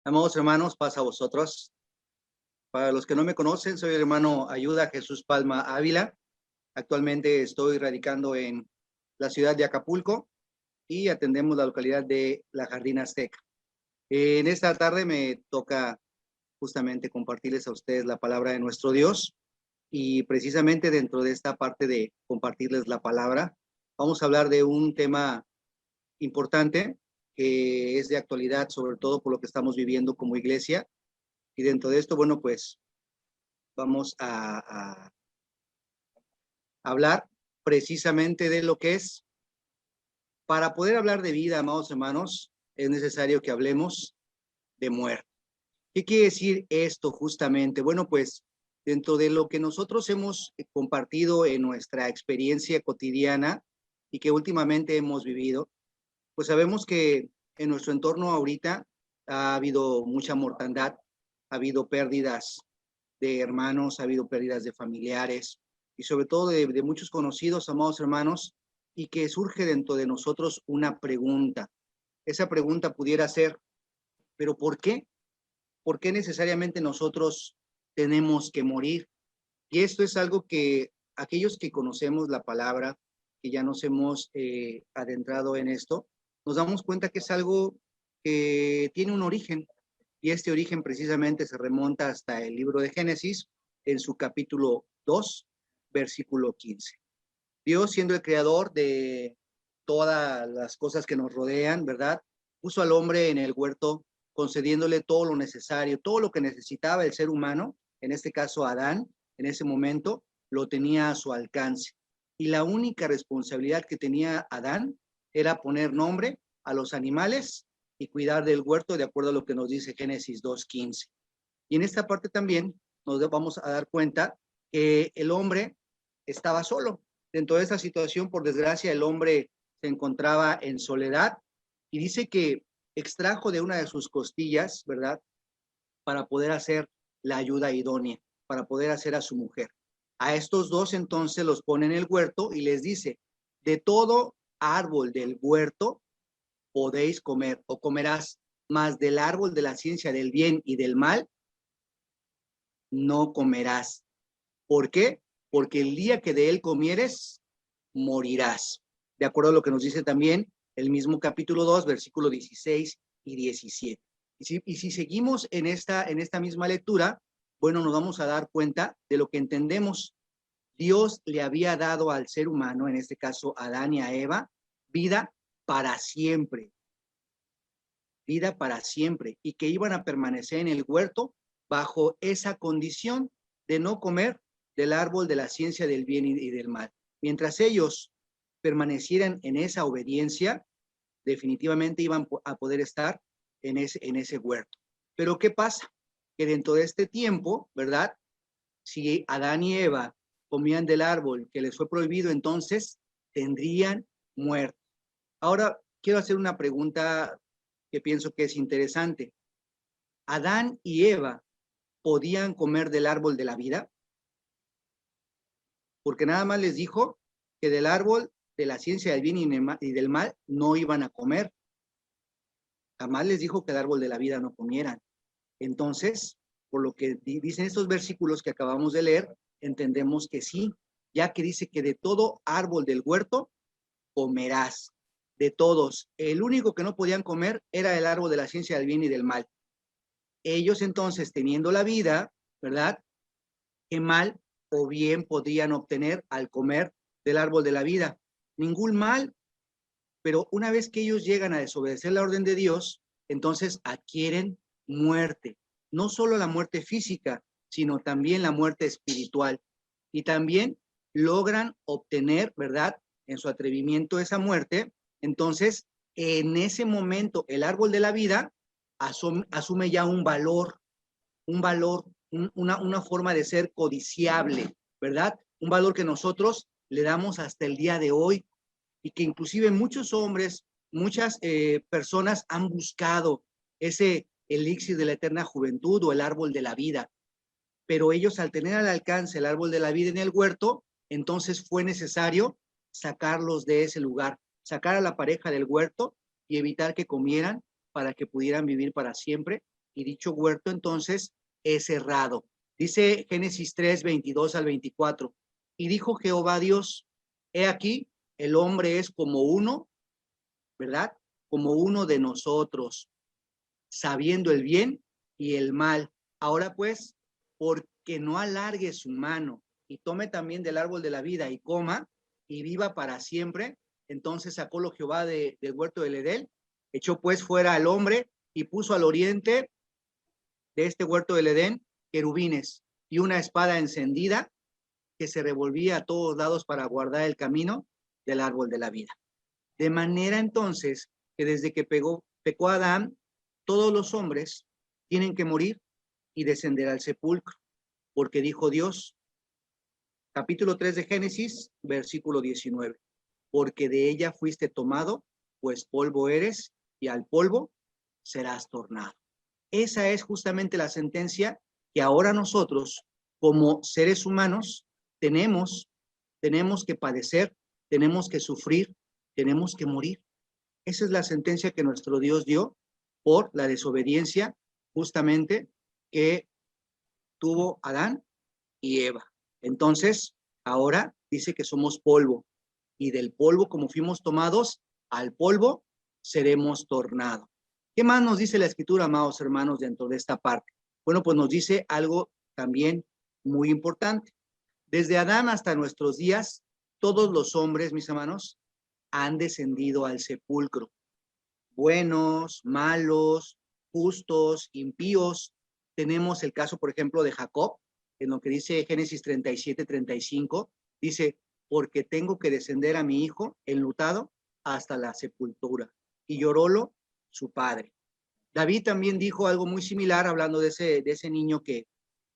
Amados hermanos, paz a vosotros. Para los que no me conocen, soy el hermano Ayuda Jesús Palma Ávila. Actualmente estoy radicando en la ciudad de Acapulco y atendemos la localidad de La Jardín Azteca. En esta tarde me toca justamente compartirles a ustedes la palabra de nuestro Dios, y precisamente dentro de esta parte de compartirles la palabra, vamos a hablar de un tema importante que es de actualidad, sobre todo por lo que estamos viviendo como iglesia. Y dentro de esto, bueno, pues vamos a hablar precisamente de lo que es. Para poder hablar de vida, amados hermanos, es necesario que hablemos de muerte. ¿Qué quiere decir esto justamente? Bueno, pues dentro de lo que nosotros hemos compartido en nuestra experiencia cotidiana y que últimamente hemos vivido, pues sabemos que en nuestro entorno ahorita ha habido mucha mortandad, ha habido pérdidas de hermanos, ha habido pérdidas de familiares y sobre todo de muchos conocidos, amados hermanos, y que surge dentro de nosotros una pregunta. Esa pregunta pudiera ser, ¿pero por qué? ¿Por qué necesariamente nosotros tenemos que morir? Y esto es algo que aquellos que conocemos la palabra, que ya nos hemos adentrado en esto, nos damos cuenta que es algo que tiene un origen, y este origen precisamente se remonta hasta el libro de Génesis, en su capítulo 2, versículo 15. Dios, siendo el creador de todas las cosas que nos rodean, ¿verdad? Puso al hombre en el huerto, concediéndole todo lo necesario, todo lo que necesitaba el ser humano, en este caso Adán, en ese momento, lo tenía a su alcance. Y la única responsabilidad que tenía Adán era poner nombre a los animales y cuidar del huerto, de acuerdo a lo que nos dice Génesis 2:15. Y en esta parte también nos vamos a dar cuenta que el hombre estaba solo. Dentro de esta situación, por desgracia, el hombre se encontraba en soledad, y dice que extrajo de una de sus costillas, ¿verdad?, para poder hacer la ayuda idónea, para poder hacer a su mujer. A estos dos entonces los pone en el huerto y les dice, de todo árbol del huerto podéis comer o comerás, mas del árbol de la ciencia del bien y del mal no comerás. ¿Por qué? Porque el día que de él comieres, morirás. De acuerdo a lo que nos dice también el mismo capítulo 2, versículo 16 y 17. Y si seguimos en esta misma lectura, bueno, nos vamos a dar cuenta de lo que entendemos. Dios le había dado al ser humano, en este caso a Adán y a Eva, vida para siempre. Vida para siempre. Y que iban a permanecer en el huerto bajo esa condición de no comer del árbol de la ciencia del bien y del mal. Mientras ellos permanecieran en esa obediencia, definitivamente iban a poder estar en ese huerto. Pero ¿qué pasa? Que dentro de este tiempo, ¿verdad?, si Adán y Eva comían del árbol que les fue prohibido, entonces tendrían muerte. Ahora, quiero hacer una pregunta que pienso que es interesante. ¿Adán y Eva podían comer del árbol de la vida? Porque nada más les dijo que del árbol de la ciencia del bien y del mal no iban a comer. Jamás les dijo que del árbol de la vida no comieran. Entonces, por lo que dicen estos versículos que acabamos de leer, entendemos que sí, ya que dice que de todo árbol del huerto comerás. De todos. El único que no podían comer era el árbol de la ciencia del bien y del mal. Ellos entonces, teniendo la vida, ¿verdad?, ¿qué mal o bien podían obtener al comer del árbol de la vida? Ningún mal. Pero una vez que ellos llegan a desobedecer la orden de Dios, entonces adquieren muerte. No solo la muerte física, sino también la muerte espiritual. Y también logran obtener, ¿verdad?, en su atrevimiento esa muerte. Entonces, en ese momento, el árbol de la vida asume ya un valor, una forma de ser codiciable, ¿verdad? Un valor que nosotros le damos hasta el día de hoy, y que inclusive muchos hombres, muchas personas han buscado ese elixir de la eterna juventud o el árbol de la vida. Pero ellos, al tener al alcance el árbol de la vida en el huerto, entonces fue necesario sacarlos de ese lugar, sacar a la pareja del huerto y evitar que comieran para que pudieran vivir para siempre y dicho huerto entonces es cerrado. Dice Génesis 3, 22 al 24. Y dijo Jehová Dios, he aquí, el hombre es como uno, ¿verdad? Como uno de nosotros, sabiendo el bien y el mal. Ahora pues, porque no alargue su mano y tome también del árbol de la vida y coma y viva para siempre, entonces sacólo Jehová del huerto del Edén, echó pues fuera al hombre y puso al oriente de este huerto del Edén querubines y una espada encendida que se revolvía a todos lados para guardar el camino del árbol de la vida. De manera entonces que desde que pecó Adán, todos los hombres tienen que morir y descender al sepulcro, porque dijo Dios, capítulo 3 de Génesis, versículo 19, porque de ella fuiste tomado, pues polvo eres y al polvo serás tornado. Esa es justamente la sentencia que ahora nosotros, como seres humanos, tenemos que padecer, tenemos que sufrir, tenemos que morir. Esa es la sentencia que nuestro Dios dio por la desobediencia justamente que tuvo Adán y Eva. Entonces, ahora dice que somos polvo y del polvo, como fuimos tomados, al polvo seremos tornados. ¿Qué más nos dice la Escritura, amados hermanos, dentro de esta parte? Bueno, pues nos dice algo también muy importante. Desde Adán hasta nuestros días, todos los hombres, mis hermanos, han descendido al sepulcro. Buenos, malos, justos, impíos. Tenemos el caso, por ejemplo, de Jacob, en lo que dice Génesis 37, 35, dice, porque tengo que descender a mi hijo enlutado hasta la sepultura. Y llorólo su padre. David también dijo algo muy similar, hablando de ese niño que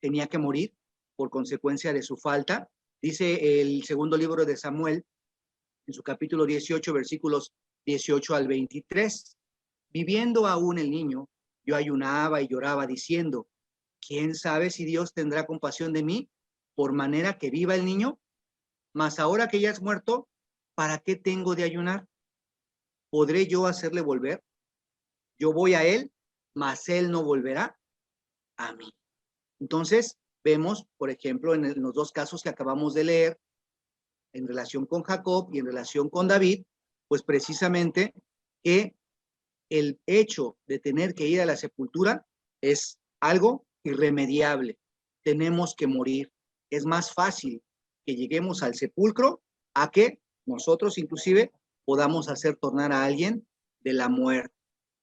tenía que morir por consecuencia de su falta. Dice el segundo libro de Samuel, en su capítulo 18, versículos 18 al 23. Viviendo aún el niño, yo ayunaba y lloraba diciendo, ¿quién sabe si Dios tendrá compasión de mí por manera que viva el niño? Mas ahora que ya es muerto, ¿para qué tengo de ayunar? ¿Podré yo hacerle volver? Yo voy a él, mas él no volverá a mí. Entonces, vemos, por ejemplo, en los dos casos que acabamos de leer, en relación con Jacob y en relación con David, pues precisamente que el hecho de tener que ir a la sepultura es algo irremediable. Tenemos que morir. Es más fácil que lleguemos al sepulcro a que nosotros inclusive podamos hacer tornar a alguien de la muerte.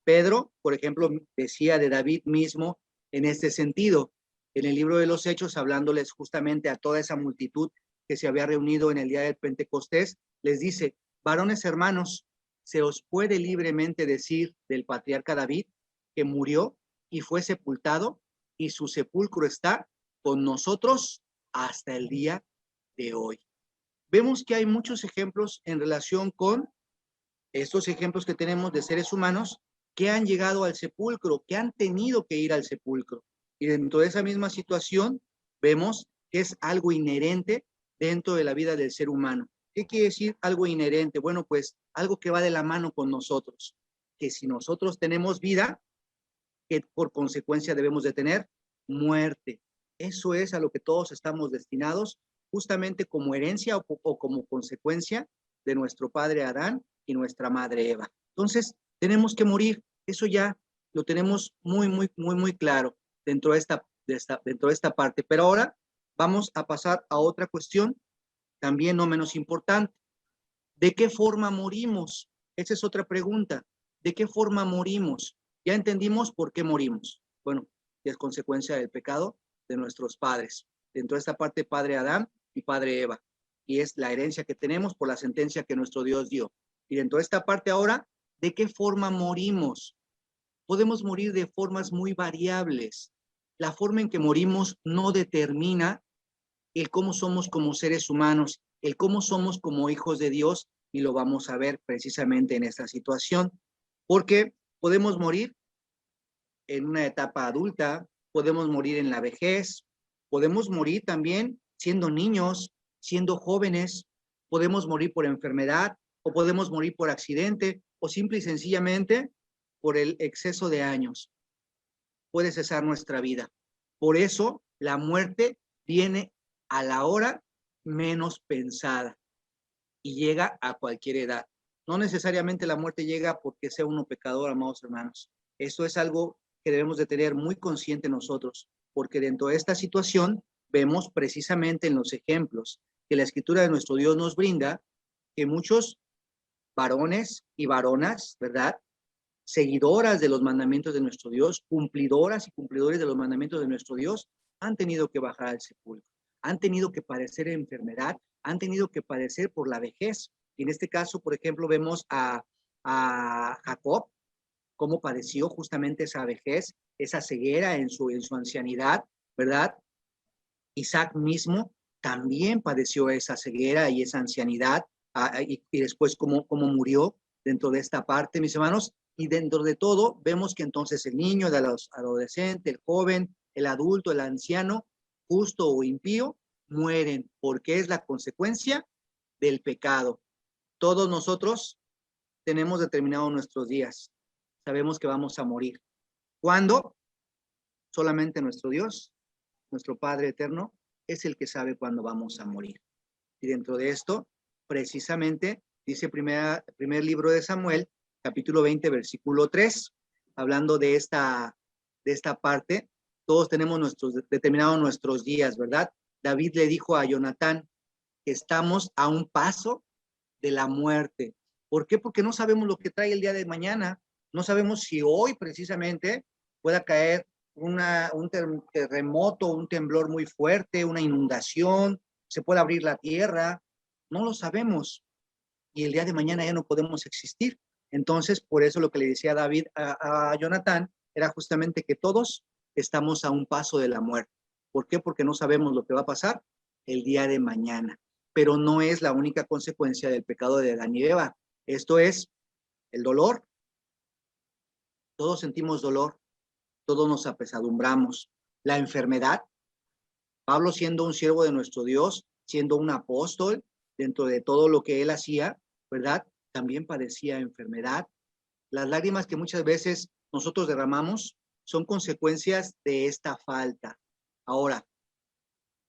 Pedro, por ejemplo, decía de David mismo en este sentido, en el libro de los Hechos, hablándoles justamente a toda esa multitud que se había reunido en el día del Pentecostés, les dice, varones hermanos, se os puede libremente decir del patriarca David que murió y fue sepultado y su sepulcro está con nosotros hasta el día de hoy. Vemos que hay muchos ejemplos en relación con estos ejemplos que tenemos de seres humanos que han llegado al sepulcro, que han tenido que ir al sepulcro. Y dentro de esa misma situación vemos que es algo inherente dentro de la vida del ser humano. ¿Qué quiere decir algo inherente? Bueno, pues algo que va de la mano con nosotros, que si nosotros tenemos vida, que por consecuencia debemos de tener muerte. Eso es a lo que todos estamos destinados, justamente como herencia o como consecuencia de nuestro padre Adán y nuestra madre Eva. Entonces, tenemos que morir. Eso ya lo tenemos muy claro dentro de esta parte. Pero ahora vamos a pasar a otra cuestión, también no menos importante. ¿De qué forma morimos? Esa es otra pregunta. ¿De qué forma morimos? Ya entendimos por qué morimos. Bueno, es consecuencia del pecado de nuestros padres. Dentro de esta parte, padre Adán y padre Eva. Y es la herencia que tenemos por la sentencia que nuestro Dios dio. Y dentro de esta parte ahora, ¿de qué forma morimos? Podemos morir de formas muy variables. La forma en que morimos no determina el cómo somos como seres humanos, el cómo somos como hijos de Dios, y lo vamos a ver precisamente en esta situación, porque podemos morir en una etapa adulta, podemos morir en la vejez, podemos morir también siendo niños, siendo jóvenes, podemos morir por enfermedad, o podemos morir por accidente, o simple y sencillamente por el exceso de años. puede cesar nuestra vida. Por eso la muerte viene a la hora menos pensada y llega a cualquier edad. No necesariamente la muerte llega porque sea uno pecador, amados hermanos. Eso es algo que debemos de tener muy consciente nosotros, porque dentro de esta situación vemos precisamente en los ejemplos que la escritura de nuestro Dios nos brinda que muchos varones y varonas, ¿verdad? Seguidoras de los mandamientos de nuestro Dios, cumplidoras y cumplidores de los mandamientos de nuestro Dios, han tenido que bajar al sepulcro, han tenido que padecer enfermedad, han tenido que padecer por la vejez. Y en este caso, por ejemplo, vemos a Jacob, cómo padeció justamente esa vejez, esa ceguera en su ancianidad, ¿verdad? Isaac mismo también padeció esa ceguera y esa ancianidad, y después cómo murió dentro de esta parte, mis hermanos. Y dentro de todo, vemos que entonces el niño, el adolescente, el joven, el adulto, el anciano, justo o impío, mueren porque es la consecuencia del pecado. Todos nosotros tenemos determinados nuestros días. Sabemos que vamos a morir. ¿Cuándo? Solamente nuestro Dios, nuestro Padre eterno, es el que sabe cuándo vamos a morir. Y dentro de esto, precisamente, dice primer libro de Samuel, capítulo 20, versículo 3, hablando de esta parte, todos tenemos determinados nuestros días, ¿verdad? David le dijo a Jonatán que estamos a un paso de la muerte. ¿Por qué? Porque no sabemos lo que trae el día de mañana. No sabemos si hoy precisamente pueda caer un terremoto, un temblor muy fuerte, una inundación, se puede abrir la tierra. No lo sabemos. Y el día de mañana ya no podemos existir. Entonces, por eso lo que le decía David a Jonatán era justamente que todos estamos a un paso de la muerte. ¿Por qué? Porque no sabemos lo que va a pasar el día de mañana. Pero no es la única consecuencia del pecado de Adán y Eva. Esto es el dolor. Todos sentimos dolor, todos nos apesadumbramos. La enfermedad, Pablo siendo un siervo de nuestro Dios, siendo un apóstol, dentro de todo lo que él hacía, ¿verdad? También padecía enfermedad. Las lágrimas que muchas veces nosotros derramamos son consecuencias de esta falta. Ahora,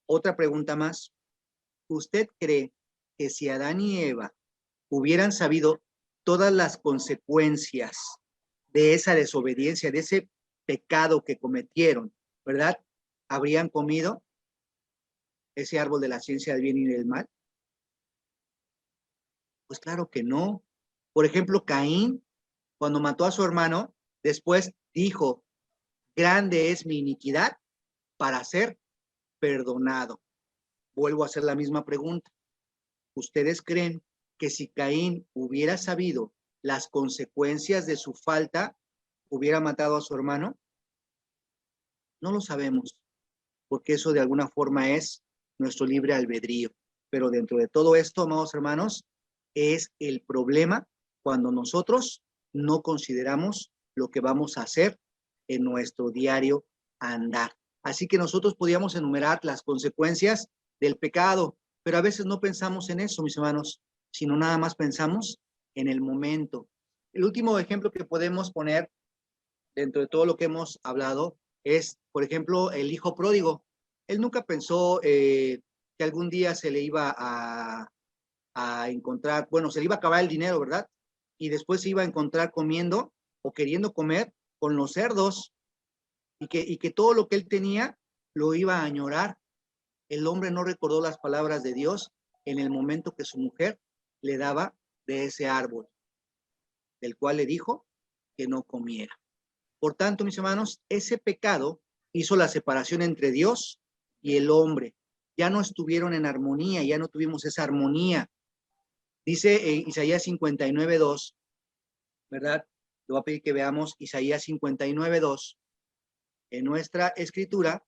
otra pregunta más. ¿Usted cree que si Adán y Eva hubieran sabido todas las consecuencias de esa desobediencia, de ese pecado que cometieron, ¿verdad? ¿Habrían comido ese árbol de la ciencia del bien y del mal? Pues claro que no. Por ejemplo, Caín, cuando mató a su hermano, después dijo, grande es mi iniquidad para ser perdonado. Vuelvo a hacer la misma pregunta. ¿Ustedes creen que si Caín hubiera sabido las consecuencias de su falta, hubiera matado a su hermano? No lo sabemos, porque eso de alguna forma es nuestro libre albedrío. Pero dentro de todo esto, amados hermanos, es el problema cuando nosotros no consideramos lo que vamos a hacer en nuestro diario andar. Así que nosotros podíamos enumerar las consecuencias del pecado, pero a veces no pensamos en eso, mis hermanos, sino nada más pensamos en el momento. El último ejemplo que podemos poner dentro de todo lo que hemos hablado es, por ejemplo, el hijo pródigo. Él nunca pensó que algún día se le iba a encontrar, bueno, se le iba a acabar el dinero, ¿verdad? Y después se iba a encontrar comiendo o queriendo comer con los cerdos y que todo lo que él tenía lo iba a añorar. El hombre no recordó las palabras de Dios en el momento que su mujer le daba de ese árbol, del cual le dijo que no comiera. Por tanto, mis hermanos, ese pecado hizo la separación entre Dios y el hombre. Ya no estuvieron en armonía, ya no tuvimos esa armonía. Dice Isaías 59:2, ¿verdad? Le voy a pedir que veamos Isaías 59:2 en nuestra escritura.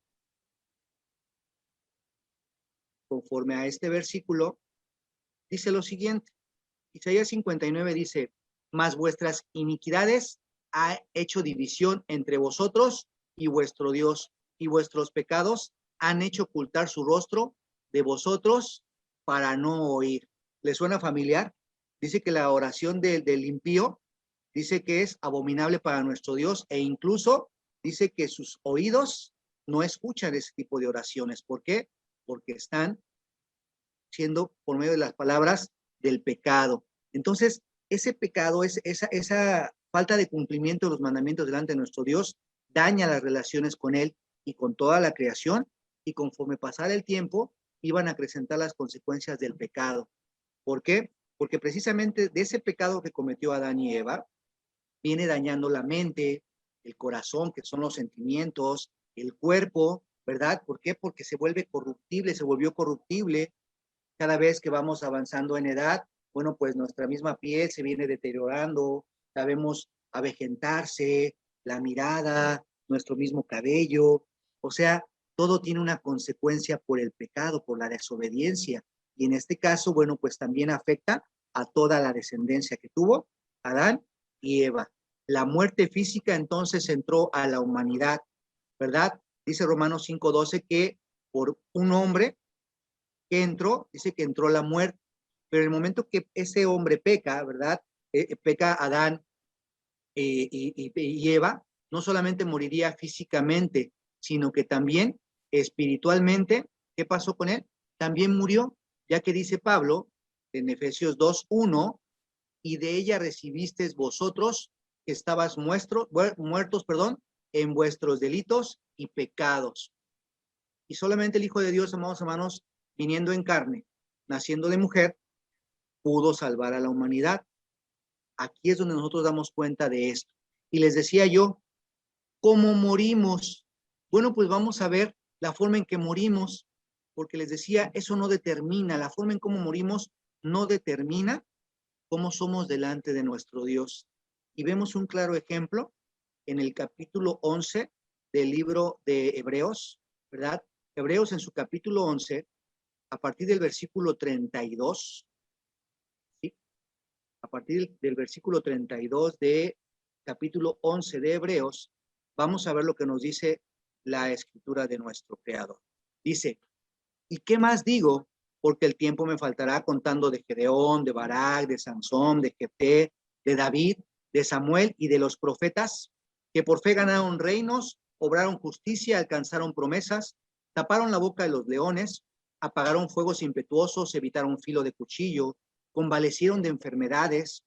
Conforme a este versículo, dice lo siguiente. Isaías 59 dice, mas vuestras iniquidades ha hecho división entre vosotros y vuestro Dios, y vuestros pecados han hecho ocultar su rostro de vosotros para no oír. ¿Le suena familiar? Dice que la oración del impío dice que es abominable para nuestro Dios e incluso dice que sus oídos no escuchan ese tipo de oraciones. ¿Por qué? Porque están siendo por medio de las palabras del pecado. Entonces, ese pecado, esa falta de cumplimiento de los mandamientos delante de nuestro Dios, daña las relaciones con Él y con toda la creación, y conforme pasara el tiempo, iban a acrecentar las consecuencias del pecado. ¿Por qué? Porque precisamente de ese pecado que cometió Adán y Eva, viene dañando la mente, el corazón, que son los sentimientos, el cuerpo, ¿verdad? ¿Por qué? Porque se vuelve corruptible, se volvió corruptible cada vez que vamos avanzando en edad. Bueno, pues nuestra misma piel se viene deteriorando, la vemos avejentarse, la mirada, nuestro mismo cabello, o sea, todo tiene una consecuencia por el pecado, por la desobediencia. Y en este caso, bueno, pues también afecta a toda la descendencia que tuvo Adán y Eva. La muerte física entonces entró a la humanidad, ¿verdad? Dice Romanos 5:12 que por un hombre que entró, dice que entró la muerte, pero en el momento que ese hombre peca, ¿verdad? Peca Adán y Eva, no solamente moriría físicamente, sino que también espiritualmente. ¿Qué pasó con él? También murió, ya que dice Pablo en Efesios 2:1, y de ella recibisteis vosotros que estabas muertos, perdón, en vuestros delitos y pecados. Y solamente el Hijo de Dios, amados hermanos, viniendo en carne, naciendo de mujer, pudo salvar a la humanidad. Aquí es donde nosotros damos cuenta de esto. Y les decía yo, ¿cómo morimos? Bueno, pues vamos a ver la forma en que morimos, porque les decía, eso no determina, la forma en cómo morimos no determina cómo somos delante de nuestro Dios. Y vemos un claro ejemplo en el capítulo 11 del libro de Hebreos, ¿verdad? Hebreos en su capítulo 11, a partir del versículo 32, ¿sí? A partir del versículo 32 de capítulo 11 de Hebreos, vamos a ver lo que nos dice la escritura de nuestro Creador. Dice, ¿y qué más digo? Porque el tiempo me faltará contando de Gedeón, de Barak, de Sansón, de Jefté, de David, de Samuel y de los profetas, que por fe ganaron reinos, obraron justicia, alcanzaron promesas, taparon la boca de los leones, apagaron fuegos impetuosos, evitaron filo de cuchillo, convalecieron de enfermedades,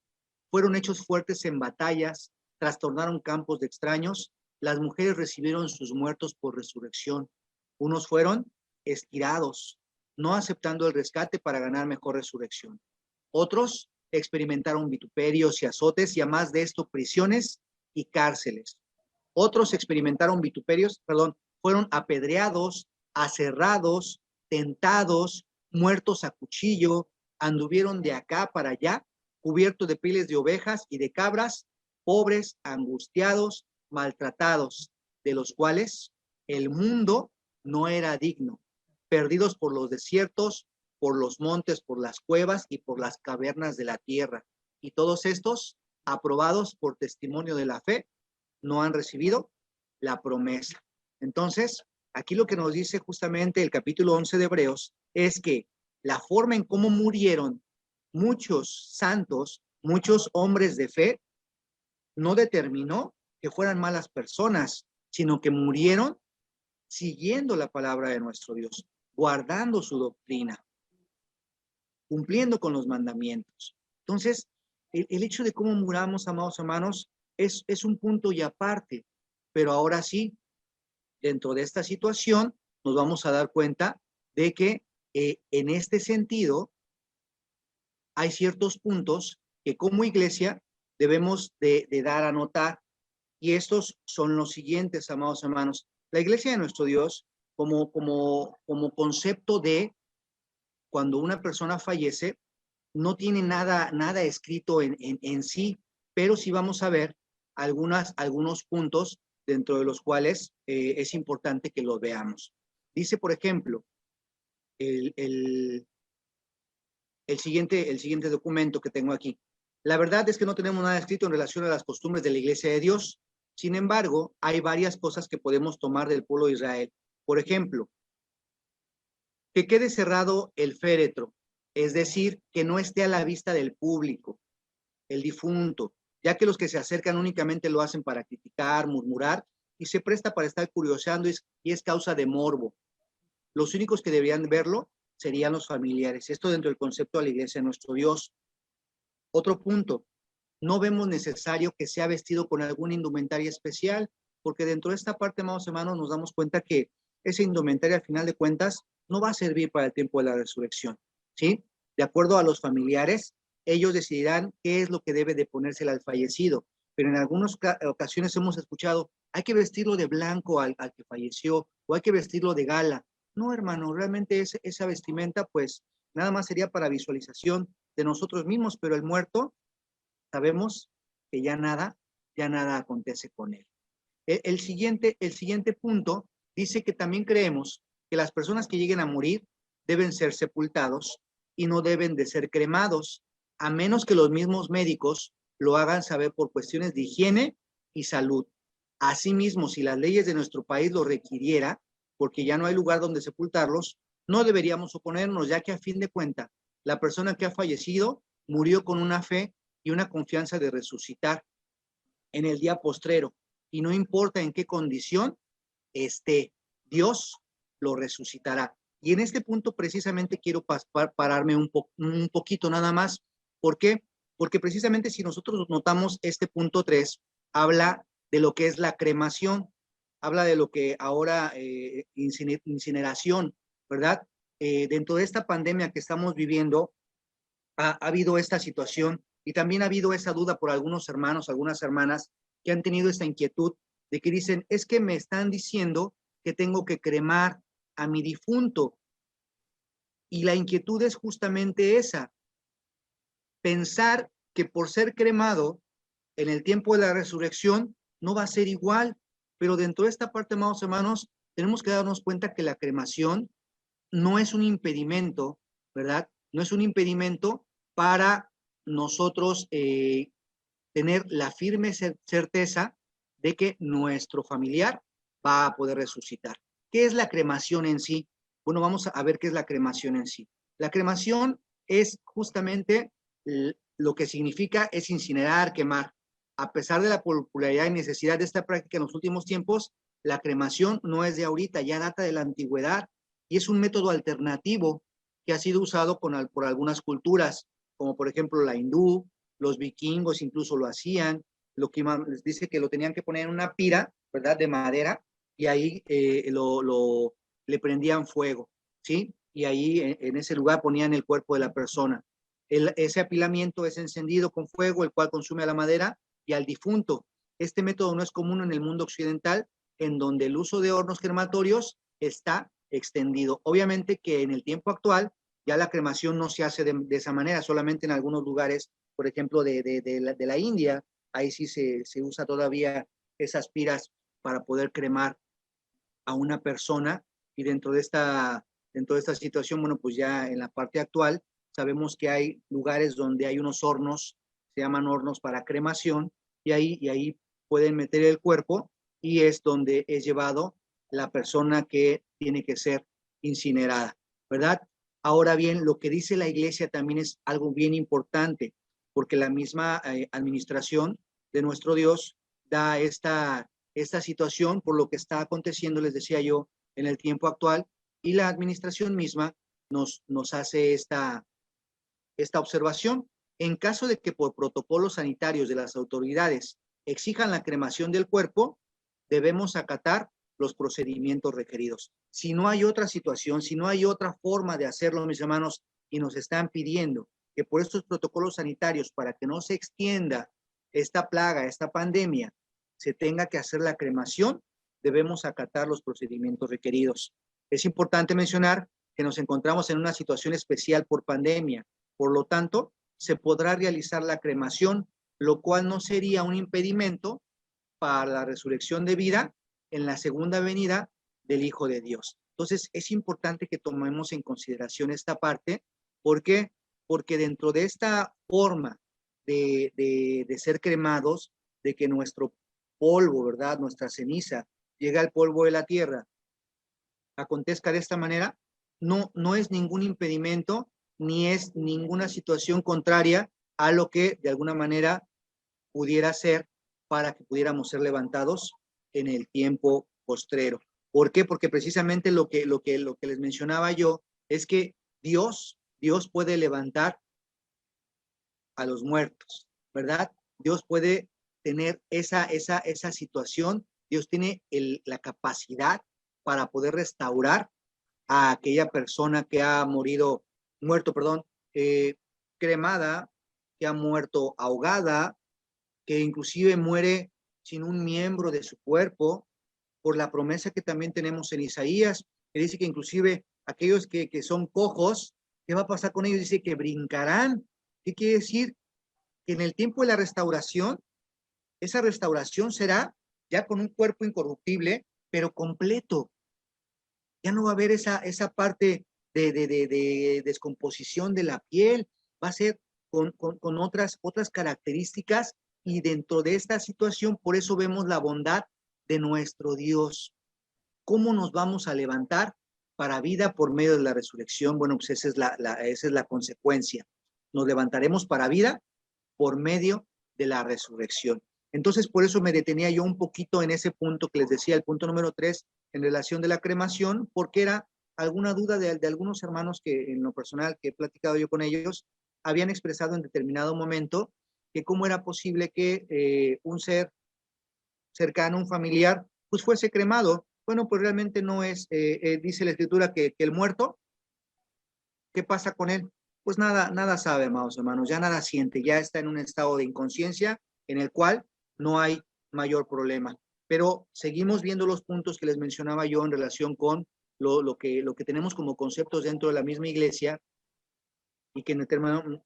fueron hechos fuertes en batallas, trastornaron campos de extraños, las mujeres recibieron sus muertos por resurrección. Unos fueron estirados, no aceptando el rescate para ganar mejor resurrección. Otros experimentaron vituperios y azotes y además de esto prisiones y cárceles. Otros experimentaron vituperios, perdón, fueron apedreados, aserrados, tentados, muertos a cuchillo, anduvieron de acá para allá, cubiertos de pieles de ovejas y de cabras, pobres, angustiados, maltratados, de los cuales el mundo no era digno, perdidos por los desiertos, por los montes, por las cuevas y por las cavernas de la tierra. Y todos estos, aprobados por testimonio de la fe, no han recibido la promesa. Entonces, aquí lo que nos dice justamente el capítulo 11 de Hebreos es que la forma en cómo murieron muchos santos, muchos hombres de fe, no determinó que fueran malas personas, sino que murieron siguiendo la palabra de nuestro Dios, guardando su doctrina, cumpliendo con los mandamientos. Entonces, el hecho de cómo muramos, amados hermanos, es un punto y aparte, pero ahora sí, dentro de esta situación, nos vamos a dar cuenta de que en este sentido hay ciertos puntos que como iglesia debemos de dar a notar, y estos son los siguientes, amados hermanos. La iglesia de nuestro Dios, como concepto de cuando una persona fallece, no tiene nada escrito en sí, pero sí vamos a ver algunos puntos dentro de los cuales es importante que los veamos. Dice, por ejemplo, el, el, el siguiente documento que tengo aquí. La verdad es que no tenemos nada escrito en relación a las costumbres de la iglesia de Dios. Sin embargo, hay varias cosas que podemos tomar del pueblo de Israel. Por ejemplo, que quede cerrado el féretro, es decir, que no esté a la vista del público, el difunto, ya que los que se acercan únicamente lo hacen para criticar, murmurar y se presta para estar curioseando y es causa de morbo. Los únicos que deberían verlo serían los familiares. Esto dentro del concepto de la iglesia de nuestro Dios. Otro punto, no vemos necesario que sea vestido con alguna indumentaria especial, porque dentro de esta parte, amados hermanos, nos damos cuenta que esa indumentaria, al final de cuentas, no va a servir para el tiempo de la resurrección, ¿sí? De acuerdo a los familiares, ellos decidirán qué es lo que debe de ponérsele al fallecido, pero en algunas ocasiones hemos escuchado, hay que vestirlo de blanco al que falleció, o hay que vestirlo de gala. No, hermano, realmente esa vestimenta, pues, nada más sería para visualización de nosotros mismos, pero el muerto, sabemos que ya nada acontece con él. El siguiente punto dice que también creemos que las personas que lleguen a morir deben ser sepultados y no deben de ser cremados, a menos que los mismos médicos lo hagan saber por cuestiones de higiene y salud. Asimismo, si las leyes de nuestro país lo requiriera, porque ya no hay lugar donde sepultarlos, no deberíamos oponernos, ya que a fin de cuentas, la persona que ha fallecido murió con una fe y una confianza de resucitar en el día postrero, y no importa en qué condición esté, Dios lo resucitará. Y en este punto precisamente quiero pararme un poquito nada más. ¿Por qué? Porque precisamente si nosotros notamos este punto 3, habla de lo que es la cremación, habla de lo que ahora incineración, ¿verdad? Dentro de esta pandemia que estamos viviendo, ha habido esta situación y también ha habido esa duda por algunos hermanos, algunas hermanas que han tenido esta inquietud de que dicen, es que me están diciendo que tengo que cremar a mi difunto. Y la inquietud es justamente esa, pensar que por ser cremado en el tiempo de la resurrección no va a ser igual, pero dentro de esta parte, amados hermanos, tenemos que darnos cuenta que la cremación no es un impedimento, ¿verdad? No es un impedimento para nosotros tener la firme certeza de que nuestro familiar va a poder resucitar. ¿Qué es la cremación en sí? Bueno, vamos a ver qué es la cremación en sí. La cremación es justamente lo que significa es incinerar, quemar. A pesar de la popularidad y necesidad de esta práctica en los últimos tiempos, la cremación no es de ahorita, ya data de la antigüedad y es un método alternativo que ha sido usado por algunas culturas, como por ejemplo la hindú, los vikingos incluso lo hacían, lo que les dice que lo tenían que poner en una pira, ¿verdad? De madera, y ahí le prendían fuego, ¿sí? Y ahí en ese lugar ponían el cuerpo de la persona. Ese apilamiento es encendido con fuego, el cual consume a la madera y al difunto. Este método no es común en el mundo occidental, en donde el uso de hornos crematorios está extendido. Obviamente que en el tiempo actual ya la cremación no se hace de esa manera, solamente en algunos lugares, por ejemplo, de la India, ahí sí se usa todavía esas piras para poder cremar a una persona y dentro de esta situación, bueno, pues ya en la parte actual sabemos que hay lugares donde hay unos hornos, se llaman hornos para cremación, y ahí pueden meter el cuerpo y es donde es llevado la persona que tiene que ser incinerada, ¿verdad? Ahora bien, lo que dice la iglesia también es algo bien importante, porque la misma administración de nuestro Dios da esta situación por lo que está aconteciendo, les decía yo, en el tiempo actual, y la administración misma nos hace esta observación. En caso de que por protocolos sanitarios de las autoridades exijan la cremación del cuerpo, debemos acatar los procedimientos requeridos. Si no hay otra situación, si no hay otra forma de hacerlo, mis hermanos, y nos están pidiendo que por estos protocolos sanitarios, para que no se extienda esta plaga, esta pandemia, se tenga que hacer la cremación, debemos acatar los procedimientos requeridos. Es importante mencionar que nos encontramos en una situación especial por pandemia. Por lo tanto, se podrá realizar la cremación, lo cual no sería un impedimento para la resurrección de vida en la segunda venida del Hijo de Dios. Entonces, es importante que tomemos en consideración esta parte. ¿Por qué? Porque dentro de esta forma de ser cremados, de que nuestro polvo, ¿verdad? Nuestra ceniza llega al polvo de la tierra, acontezca de esta manera, no es ningún impedimento ni es ninguna situación contraria a lo que de alguna manera pudiera ser para que pudiéramos ser levantados en el tiempo postrero. ¿Por qué? Porque precisamente lo que les mencionaba yo es que Dios puede levantar a los muertos, ¿verdad? Dios puede tener esa situación. Dios tiene la capacidad para poder restaurar a aquella persona que ha muerto, perdón, cremada, que ha muerto ahogada, que inclusive muere sin un miembro de su cuerpo, por la promesa que también tenemos en Isaías, que dice que inclusive aquellos que son cojos, ¿qué va a pasar con ellos? Dice que brincarán. ¿Qué quiere decir? Que en el tiempo de la restauración, esa restauración será ya con un cuerpo incorruptible, pero completo. Ya no va a haber esa parte de descomposición de la piel, va a ser con otras características, y dentro de esta situación, por eso vemos la bondad de nuestro Dios. ¿Cómo nos vamos a levantar para vida por medio de la resurrección? Bueno, pues esa es la consecuencia. Nos levantaremos para vida por medio de la resurrección. Entonces, por eso me detenía yo un poquito en ese punto que les decía, el punto número 3, en relación de la cremación, porque era alguna duda de algunos hermanos que en lo personal que he platicado yo con ellos, habían expresado en determinado momento que cómo era posible que un ser cercano, un familiar, pues fuese cremado. Bueno, pues realmente no es, dice la escritura que el muerto, ¿qué pasa con él? Pues nada sabe, amados hermanos, ya nada siente, ya está en un estado de inconsciencia en el cual no hay mayor problema. Pero seguimos viendo los puntos que les mencionaba yo en relación con lo que tenemos como conceptos dentro de la misma iglesia, y que en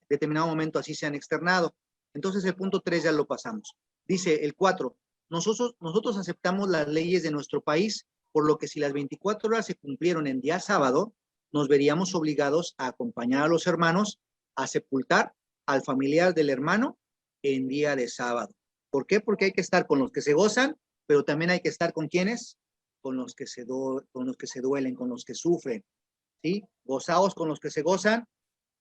determinado momento así se han externado. Entonces el punto 3 ya lo pasamos. Dice el 4, nosotros aceptamos las leyes de nuestro país, por lo que si las 24 horas se cumplieron en día sábado, nos veríamos obligados a acompañar a los hermanos a sepultar al familiar del hermano en día de sábado. ¿Por qué? Porque hay que estar con los que se gozan, pero también hay que estar con quienes, con los que se duelen, con los que sufren, ¿sí? Gozaos con los que se gozan,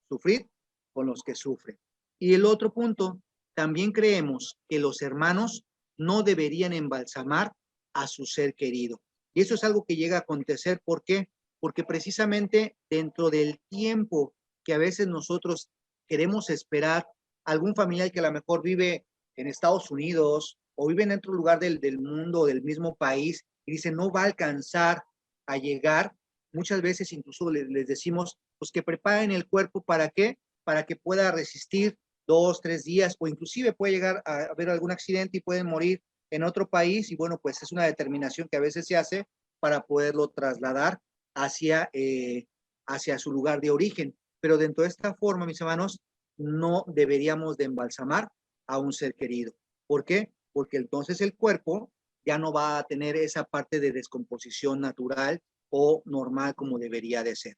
sufrir con los que sufren. Y el otro punto, también creemos que los hermanos no deberían embalsamar a su ser querido. Y eso es algo que llega a acontecer. ¿Por qué? Porque precisamente dentro del tiempo que a veces nosotros queremos esperar, algún familiar que a lo mejor vive en Estados Unidos o vive en otro lugar del mundo, del mismo país, y dice no va a alcanzar a llegar, muchas veces incluso les decimos pues que preparen el cuerpo. ¿Para qué? Para que pueda resistir 2, 3 días, o inclusive puede llegar a haber algún accidente y pueden morir en otro país, y bueno, pues es una determinación que a veces se hace para poderlo trasladar hacia su lugar de origen. Pero dentro de esta forma, mis hermanos, no deberíamos de embalsamar a un ser querido. ¿Por qué? Porque entonces el cuerpo ya no va a tener esa parte de descomposición natural o normal como debería de ser.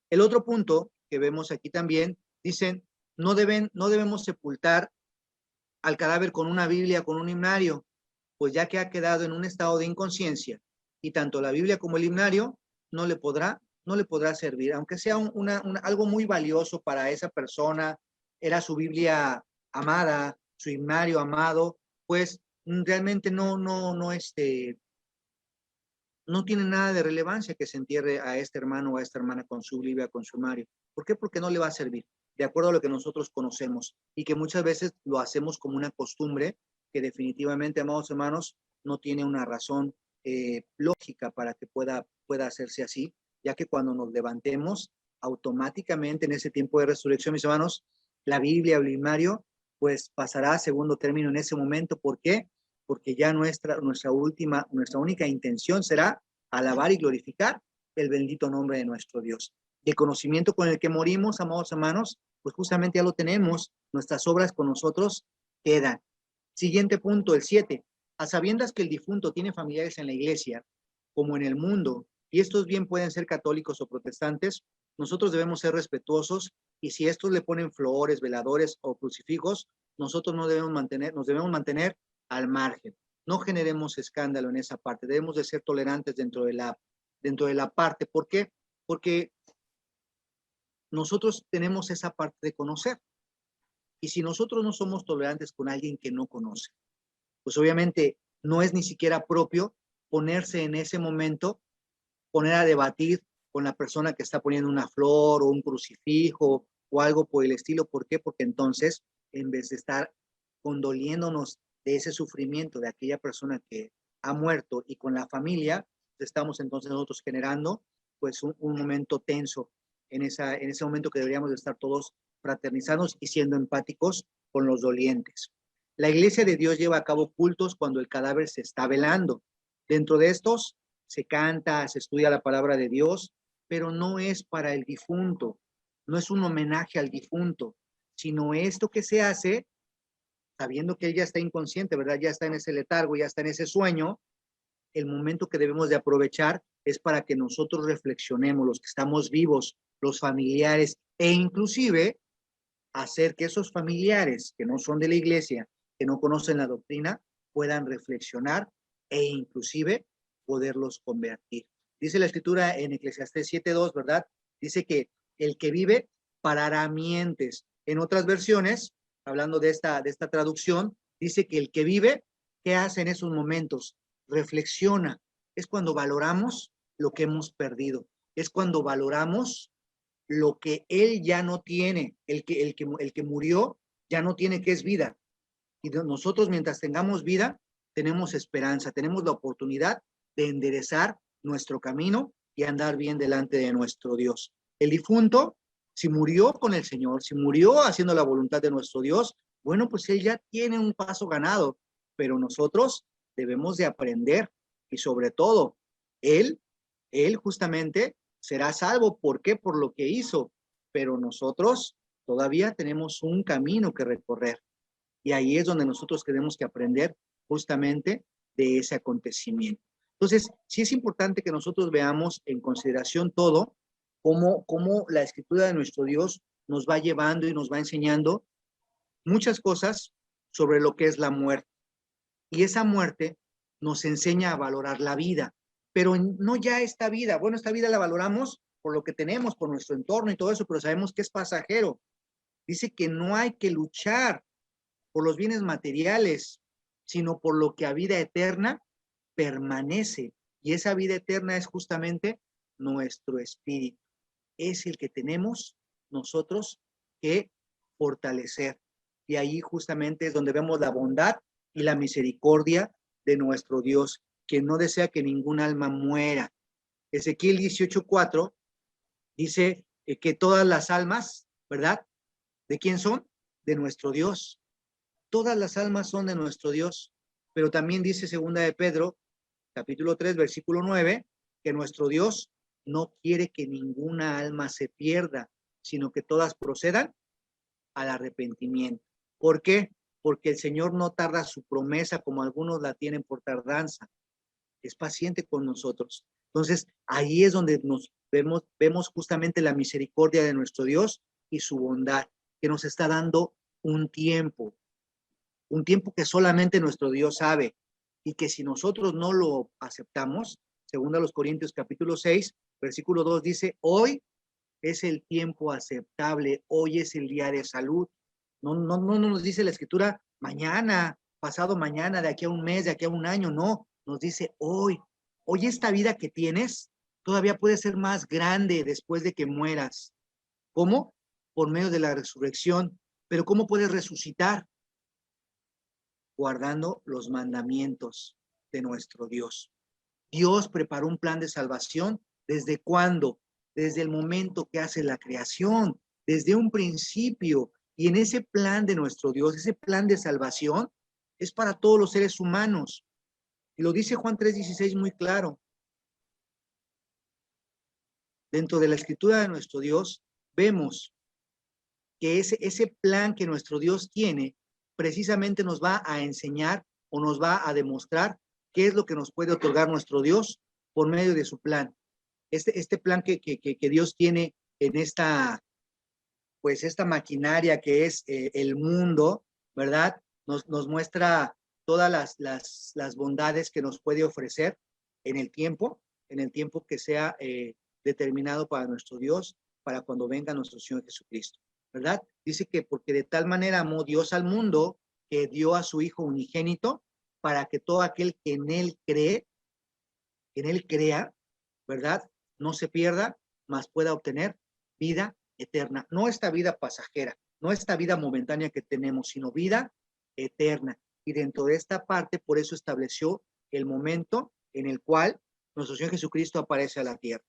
El otro punto que vemos aquí también, dicen, no debemos sepultar al cadáver con una Biblia, con un himnario, pues ya que ha quedado en un estado de inconsciencia, y tanto la Biblia como el himnario no le podrá servir, aunque sea algo muy valioso para esa persona, era su Biblia amada, su himnario amado, pues realmente no tiene nada de relevancia que se entierre a este hermano o a esta hermana con su Biblia, con su Mario. ¿Por qué? Porque no le va a servir, de acuerdo a lo que nosotros conocemos, y que muchas veces lo hacemos como una costumbre que definitivamente, amados hermanos, no tiene una razón lógica para que pueda hacerse así, ya que cuando nos levantemos, automáticamente en ese tiempo de resurrección, mis hermanos, la Biblia, el Mario, pues pasará a segundo término en ese momento. ¿Por qué? Porque ya nuestra única intención será alabar y glorificar el bendito nombre de nuestro Dios. El conocimiento con el que morimos, amados hermanos, pues justamente ya lo tenemos, nuestras obras con nosotros quedan. Siguiente punto, el 7. A sabiendas que el difunto tiene familiares en la iglesia, como en el mundo, y estos bien pueden ser católicos o protestantes, nosotros debemos ser respetuosos, y si estos le ponen flores, veladores o crucifijos, nosotros nos debemos mantener al margen. No generemos escándalo en esa parte. Debemos de ser tolerantes dentro de la parte. ¿Por qué? Porque nosotros tenemos esa parte de conocer. Y si nosotros no somos tolerantes con alguien que no conoce, pues obviamente no es ni siquiera propio ponerse en ese momento, poner a debatir con la persona que está poniendo una flor o un crucifijo o algo por el estilo. ¿Por qué? Porque entonces, en vez de estar condoliéndonos de ese sufrimiento de aquella persona que ha muerto y con la familia, estamos entonces nosotros generando pues un momento tenso en ese momento que deberíamos de estar todos fraternizándonos y siendo empáticos con los dolientes. La iglesia de Dios lleva a cabo cultos cuando el cadáver se está velando. Dentro de estos se canta, se estudia la palabra de Dios, pero no es para el difunto, no es un homenaje al difunto, sino esto que se hace sabiendo que él ya está inconsciente, ¿verdad? Ya está en ese letargo, ya está en ese sueño. El momento que debemos de aprovechar es para que nosotros reflexionemos, los que estamos vivos, los familiares, e inclusive hacer que esos familiares que no son de la iglesia, que no conocen la doctrina, puedan reflexionar e inclusive poderlos convertir. Dice la escritura en Eclesiastés 7:2, ¿verdad? Dice que el que vive parará mientes. En otras versiones, hablando de esta traducción, dice que el que vive, ¿qué hace en esos momentos? Reflexiona. Es cuando valoramos lo que hemos perdido. Es cuando valoramos lo que él ya no tiene, el que murió ya no tiene, que es vida. Y nosotros, mientras tengamos vida, tenemos esperanza, tenemos la oportunidad de enderezar nuestro camino y andar bien delante de nuestro Dios. El difunto, si murió con el Señor, si murió haciendo la voluntad de nuestro Dios, bueno, pues él ya tiene un paso ganado, pero nosotros debemos de aprender y sobre todo, él justamente será salvo. ¿Por qué? Por lo que hizo, pero nosotros todavía tenemos un camino que recorrer. Y ahí es donde nosotros tenemos que aprender justamente de ese acontecimiento. Entonces, sí es importante que nosotros veamos en consideración todo, cómo la escritura de nuestro Dios nos va llevando y nos va enseñando muchas cosas sobre lo que es la muerte. Y esa muerte nos enseña a valorar la vida, pero no ya esta vida. Bueno, esta vida la valoramos por lo que tenemos, por nuestro entorno y todo eso, pero sabemos que es pasajero. Dice que no hay que luchar por los bienes materiales, sino por lo que a vida eterna permanece. Y esa vida eterna es justamente nuestro espíritu. Es el que tenemos nosotros que fortalecer. Y ahí justamente es donde vemos la bondad y la misericordia de nuestro Dios, que no desea que ningún alma muera. Ezequiel 18:4 dice que todas las almas, ¿verdad? ¿De quién son? De nuestro Dios. Todas las almas son de nuestro Dios, pero también dice segunda de Pedro, capítulo 3, versículo 9, que nuestro Dios no quiere que ninguna alma se pierda, sino que todas procedan al arrepentimiento. ¿Por qué? Porque el Señor no tarda su promesa como algunos la tienen por tardanza. Es paciente con nosotros. Entonces, ahí es donde nos vemos justamente la misericordia de nuestro Dios y su bondad, que nos está dando un tiempo que solamente nuestro Dios sabe, y que si nosotros no lo aceptamos, según a los Corintios capítulo 6, versículo 2 dice, hoy es el tiempo aceptable, hoy es el día de salud. No nos dice la escritura mañana, pasado mañana, de aquí a un mes, de aquí a un año, no, nos dice hoy. Hoy esta vida que tienes todavía puede ser más grande después de que mueras. ¿Cómo? Por medio de la resurrección. Pero ¿cómo puedes resucitar? Guardando los mandamientos de nuestro Dios. Dios preparó un plan de salvación. ¿Desde cuándo? Desde el momento que hace la creación, desde un principio. Y en ese plan de nuestro Dios, ese plan de salvación, es para todos los seres humanos. Y lo dice Juan 3:16 muy claro. Dentro de la escritura de nuestro Dios, vemos que ese plan que nuestro Dios tiene, precisamente nos va a enseñar o nos va a demostrar qué es lo que nos puede otorgar nuestro Dios por medio de su plan. Este plan que Dios tiene en esta maquinaria que es el mundo, ¿verdad? Nos muestra todas las bondades que nos puede ofrecer en el tiempo que sea determinado para nuestro Dios, para cuando venga nuestro Señor Jesucristo, ¿verdad? Dice que porque de tal manera amó Dios al mundo que dio a su Hijo unigénito para que todo aquel que en él cree, que en él crea, ¿verdad? No se pierda, mas pueda obtener vida eterna. No esta vida pasajera, no esta vida momentánea que tenemos, sino vida eterna. Y dentro de esta parte, por eso estableció el momento en el cual nuestro Señor Jesucristo aparece a la tierra.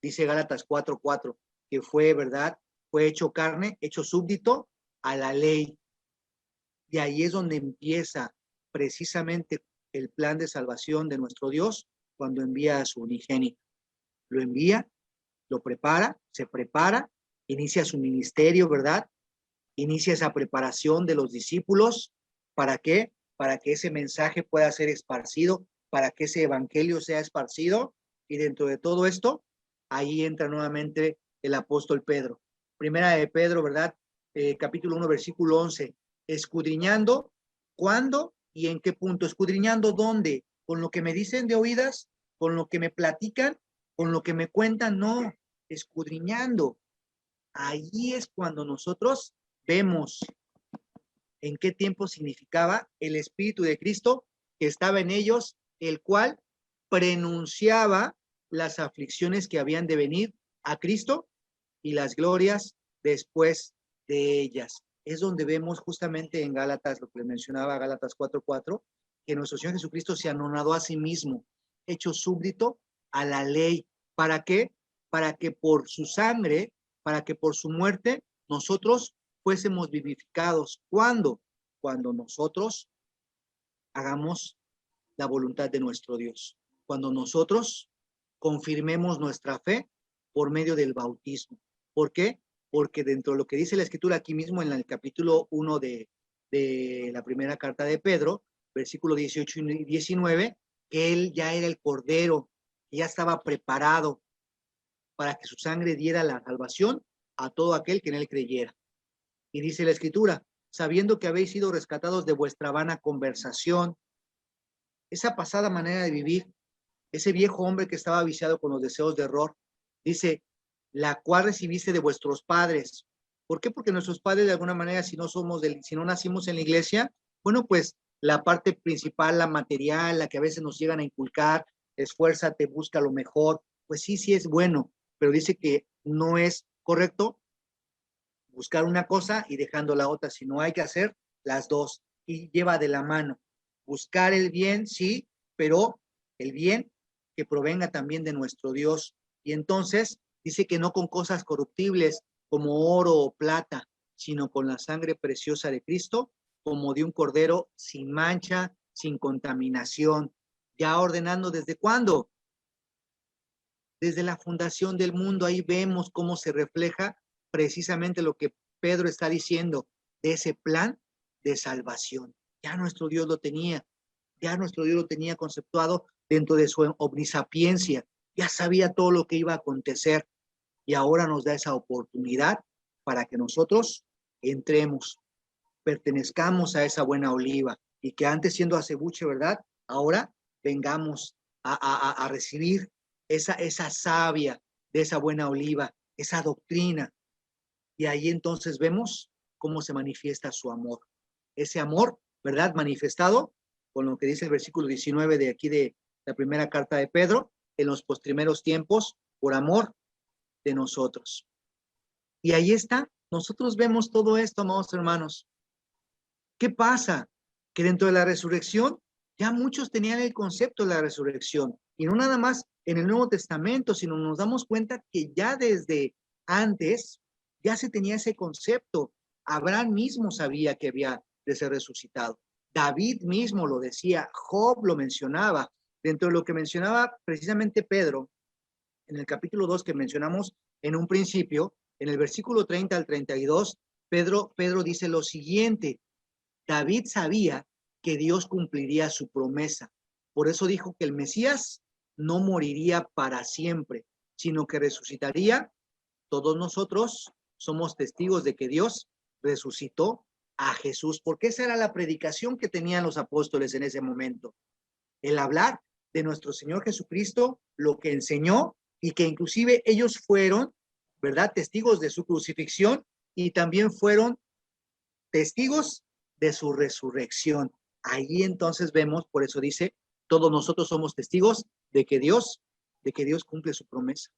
Dice Gálatas 4:4, que fue, ¿verdad? Fue hecho carne, hecho súbdito a la ley. Y ahí es donde empieza precisamente el plan de salvación de nuestro Dios cuando envía a su unigénito. Lo envía, lo prepara, se prepara, inicia su ministerio, ¿verdad? Inicia esa preparación de los discípulos. ¿Para qué? Para que ese mensaje pueda ser esparcido, para que ese evangelio sea esparcido. Y dentro de todo esto, ahí entra nuevamente el apóstol Pedro. Primera de Pedro, ¿verdad? Capítulo 1, versículo 11. Escudriñando, ¿cuándo y en qué punto? Escudriñando, ¿dónde? ¿Con lo que me dicen de oídas? ¿Con lo que me platican? ¿Con lo que me cuentan? No, escudriñando. Ahí es cuando nosotros vemos en qué tiempo significaba el Espíritu de Cristo que estaba en ellos, el cual prenunciaba las aflicciones que habían de venir a Cristo y las glorias después de ellas. Es donde vemos justamente en Gálatas, lo que le mencionaba Gálatas 4:4, que nuestro Señor Jesucristo se anonadó a sí mismo, hecho súbdito a la ley. ¿Para qué? Para que por su sangre, para que por su muerte, nosotros fuésemos vivificados. ¿Cuándo? Cuando nosotros hagamos la voluntad de nuestro Dios. Cuando nosotros confirmemos nuestra fe por medio del bautismo. ¿Por qué? Porque dentro de lo que dice la Escritura aquí mismo en el capítulo 1 de la primera carta de Pedro, versículo 18 y 19, que él ya era el Cordero, que ya estaba preparado para que su sangre diera la salvación a todo aquel que en él creyera. Y dice la Escritura, sabiendo que habéis sido rescatados de vuestra vana conversación, esa pasada manera de vivir, ese viejo hombre que estaba viciado con los deseos de error, dice, la cual recibiste de vuestros padres. ¿Por qué? Porque nuestros padres, de alguna manera, si no nacimos en la iglesia, bueno, pues la parte principal, la material, la que a veces nos llegan a inculcar, esfuérzate, busca lo mejor, pues sí, sí es bueno, pero dice que no es correcto buscar una cosa y dejando la otra, sino hay que hacer las dos y lleva de la mano. Buscar el bien, sí, pero el bien que provenga también de nuestro Dios. Y entonces dice que no con cosas corruptibles como oro o plata, sino con la sangre preciosa de Cristo, como de un cordero sin mancha, sin contaminación. Ya ordenando desde cuándo? Desde la fundación del mundo. Ahí vemos cómo se refleja precisamente lo que Pedro está diciendo de ese plan de salvación. Ya nuestro Dios lo tenía, ya nuestro Dios lo tenía conceptuado dentro de su omnisapiencia, ya sabía todo lo que iba a acontecer y ahora nos da esa oportunidad para que nosotros entremos, pertenezcamos a esa buena oliva y que antes siendo acebuche, ¿verdad? Ahora vengamos a recibir esa savia de esa buena oliva, esa doctrina. Y ahí entonces vemos cómo se manifiesta su amor. Ese amor, ¿verdad? Manifestado con lo que dice el versículo 19 de aquí de la primera carta de Pedro, en los postrimeros tiempos, por amor de nosotros. Y ahí está, nosotros vemos todo esto, amados hermanos. ¿Qué pasa? Que dentro de la resurrección, ya muchos tenían el concepto de la resurrección. Y no nada más en el Nuevo Testamento, sino nos damos cuenta que ya desde antes, ya se tenía ese concepto. Abraham mismo sabía que había de ser resucitado. David mismo lo decía, Job lo mencionaba. Dentro de lo que mencionaba precisamente Pedro, en el capítulo 2 que mencionamos en un principio, en el versículo 30 al 32, Pedro dice lo siguiente: David sabía que Dios cumpliría su promesa. Por eso dijo que el Mesías no moriría para siempre, sino que resucitaría. Todos nosotros somos testigos de que Dios resucitó a Jesús, porque esa era la predicación que tenían los apóstoles en ese momento. El hablar de nuestro Señor Jesucristo, lo que enseñó y que inclusive ellos fueron, ¿verdad?, testigos de su crucifixión y también fueron testigos de su resurrección. Ahí entonces vemos, por eso dice, todos nosotros somos testigos de que Dios cumple su promesa,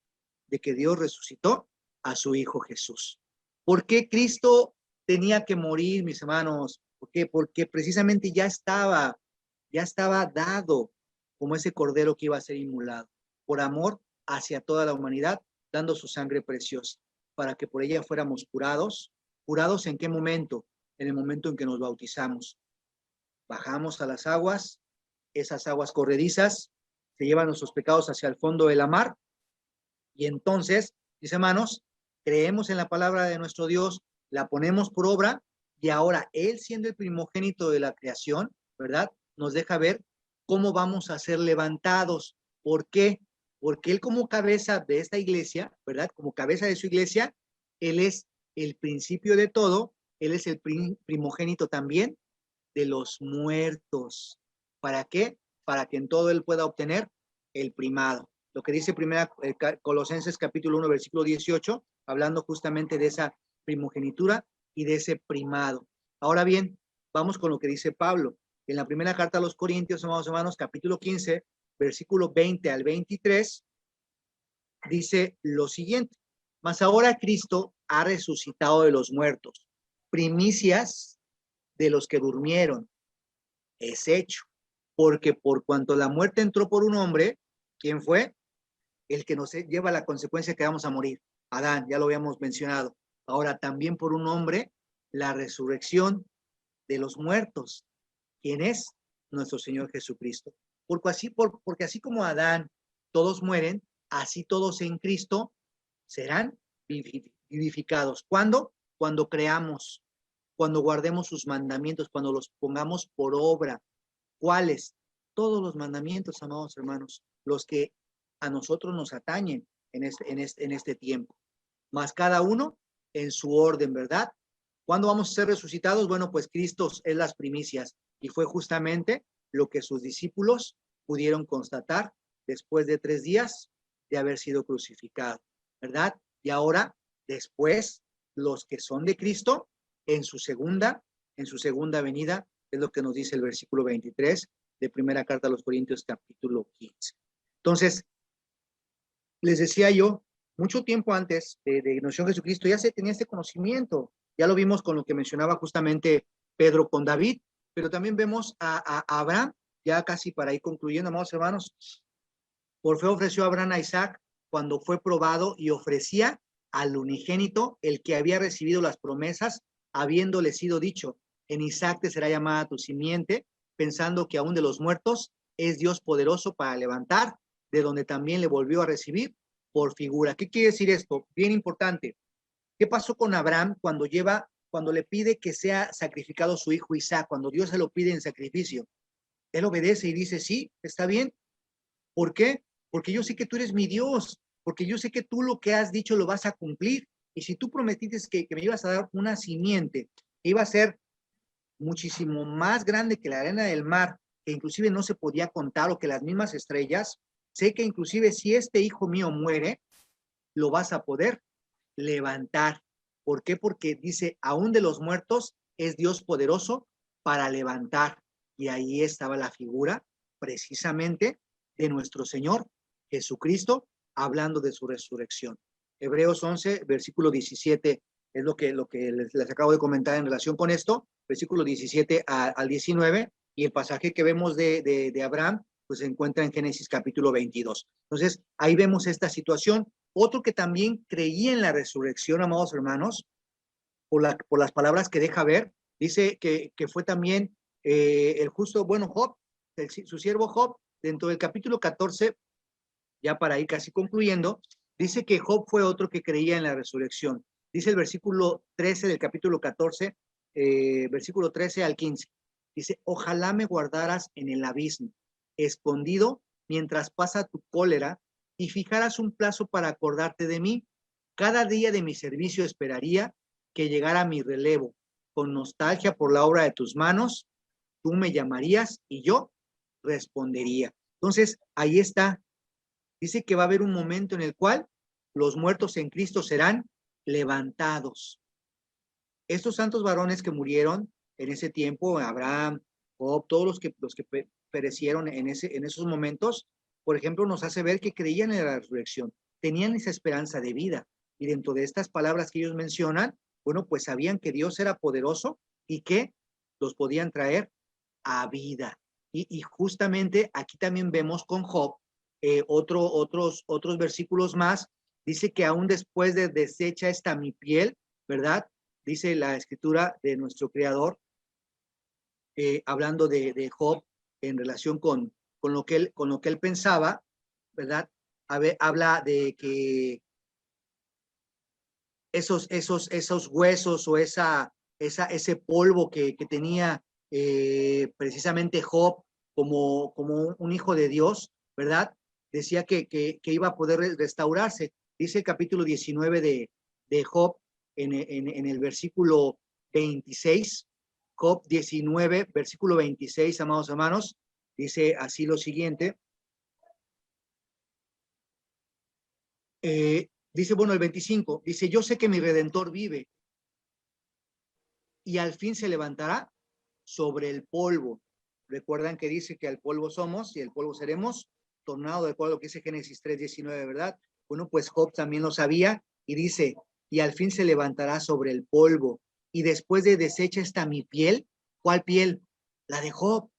de que Dios resucitó a su Hijo Jesús. ¿Por qué Cristo tenía que morir, mis hermanos? ¿Por qué? Porque precisamente ya estaba dado como ese cordero que iba a ser inmolado, por amor hacia toda la humanidad, dando su sangre preciosa, para que por ella fuéramos curados. ¿Curados en qué momento? En el momento en que nos bautizamos. Bajamos a las aguas, esas aguas corredizas se llevan nuestros pecados hacia el fondo de la mar, y entonces, mis hermanos, creemos en la palabra de nuestro Dios, la ponemos por obra, y ahora Él, siendo el primogénito de la creación, ¿verdad?, nos deja ver cómo vamos a ser levantados. ¿Por qué? Porque Él, como cabeza de esta iglesia, ¿verdad?, como cabeza de su iglesia, Él es el principio de todo, Él es el primogénito también de los muertos. ¿Para qué? Para que en todo Él pueda obtener el primado. Lo que dice Colosenses capítulo 1, versículo 18, hablando justamente de esa primogenitura y de ese primado. Ahora bien, vamos con lo que dice Pablo. En la primera carta a los Corintios, amados hermanos, capítulo 15, versículo 20 al 23, dice lo siguiente: mas ahora Cristo ha resucitado de los muertos, primicias de los que durmieron. Es hecho, porque por cuanto la muerte entró por un hombre, ¿quién fue? El que nos lleva a la consecuencia que vamos a morir. Adán, ya lo habíamos mencionado. Ahora también por un hombre, la resurrección de los muertos. ¿Quién es? Nuestro Señor Jesucristo. Porque así como Adán, todos mueren, así todos en Cristo serán vivificados. ¿Cuándo? Cuando creamos, cuando guardemos sus mandamientos, cuando los pongamos por obra. ¿Cuáles? Todos los mandamientos, amados hermanos, los que a nosotros nos atañen en este tiempo, más cada uno en su orden, ¿verdad? ¿Cuándo vamos a ser resucitados? Bueno, pues Cristo es las primicias, y fue justamente lo que sus discípulos pudieron constatar después de 3 días de haber sido crucificado, ¿verdad? Y ahora, después, los que son de Cristo, en su segunda venida, es lo que nos dice el versículo 23 de primera carta a los Corintios, capítulo 15. Entonces, les decía yo, mucho tiempo antes de nuestro Jesucristo ya se tenía este conocimiento. Ya lo vimos con lo que mencionaba justamente Pedro con David, pero también vemos a Abraham, ya casi para ir concluyendo, amados hermanos. Por fe ofreció Abraham a Isaac cuando fue probado, y ofrecía al unigénito, el que había recibido las promesas, habiéndole sido dicho: en Isaac te será llamada tu simiente, pensando que aún de los muertos es Dios poderoso para levantar, de donde también le volvió a recibir por figura. ¿Qué quiere decir esto? Bien importante. ¿Qué pasó con Abraham cuando le pide que sea sacrificado su hijo Isaac? Cuando Dios se lo pide en sacrificio, él obedece y dice: sí, está bien. ¿Por qué? Porque yo sé que tú eres mi Dios, porque yo sé que tú lo que has dicho lo vas a cumplir. Y si tú prometiste que me ibas a dar una simiente, que iba a ser muchísimo más grande que la arena del mar, que inclusive no se podía contar, o que las mismas estrellas, sé que inclusive si este hijo mío muere, lo vas a poder levantar. ¿Por qué? Porque dice: aún de los muertos es Dios poderoso para levantar. Y ahí estaba la figura precisamente de nuestro Señor Jesucristo, hablando de su resurrección. Hebreos 11, versículo 17, es lo que les acabo de comentar en relación con esto, versículo 17 al 19, y el pasaje que vemos de Abraham, pues se encuentra en Génesis capítulo 22. Entonces, ahí vemos esta situación. Otro que también creía en la resurrección, amados hermanos, por las palabras que deja ver, dice que fue también el justo, bueno, Job, su siervo Job. Dentro del capítulo 14, ya para ir casi concluyendo, dice que Job fue otro que creía en la resurrección. Dice el versículo 13 del capítulo 14, versículo 13 al 15. Dice: ojalá me guardaras en el abismo, escondido mientras pasa tu cólera, y fijaras un plazo para acordarte de mí. Cada día de mi servicio esperaría que llegara mi relevo. Con nostalgia por la obra de tus manos, tú me llamarías y yo respondería. Entonces, ahí está. Dice que va a haber un momento en el cual los muertos en Cristo serán levantados. Estos santos varones que murieron en ese tiempo, Abraham, Job, todos los que perecieron en esos momentos, por ejemplo, nos hace ver que creían en la resurrección, tenían esa esperanza de vida. Y dentro de estas palabras que ellos mencionan, bueno, pues sabían que Dios era poderoso y que los podían traer a vida. Y justamente aquí también vemos con Job otros versículos más. Dice que aún después de deshecha está mi piel, ¿verdad? Dice la escritura de nuestro Creador, hablando de Job en relación con lo que él pensaba, ¿verdad? Habla de que esos huesos o ese polvo que tenía precisamente Job como un hijo de Dios, ¿verdad? Decía que iba a poder restaurarse. Dice el capítulo 19 de Job en el versículo 26, Job 19, versículo 26, amados hermanos, dice así lo siguiente. Dice, bueno, el 25, dice, yo sé que mi Redentor vive y al fin se levantará sobre el polvo. Recuerdan que dice que al polvo somos y el polvo seremos, tornado, de acuerdo a lo que dice Génesis 3:19, ¿verdad? Bueno, pues Job también lo sabía y dice, y al fin se levantará sobre el polvo. Y después de deshecha está mi piel. ¿Cuál piel? La de Job.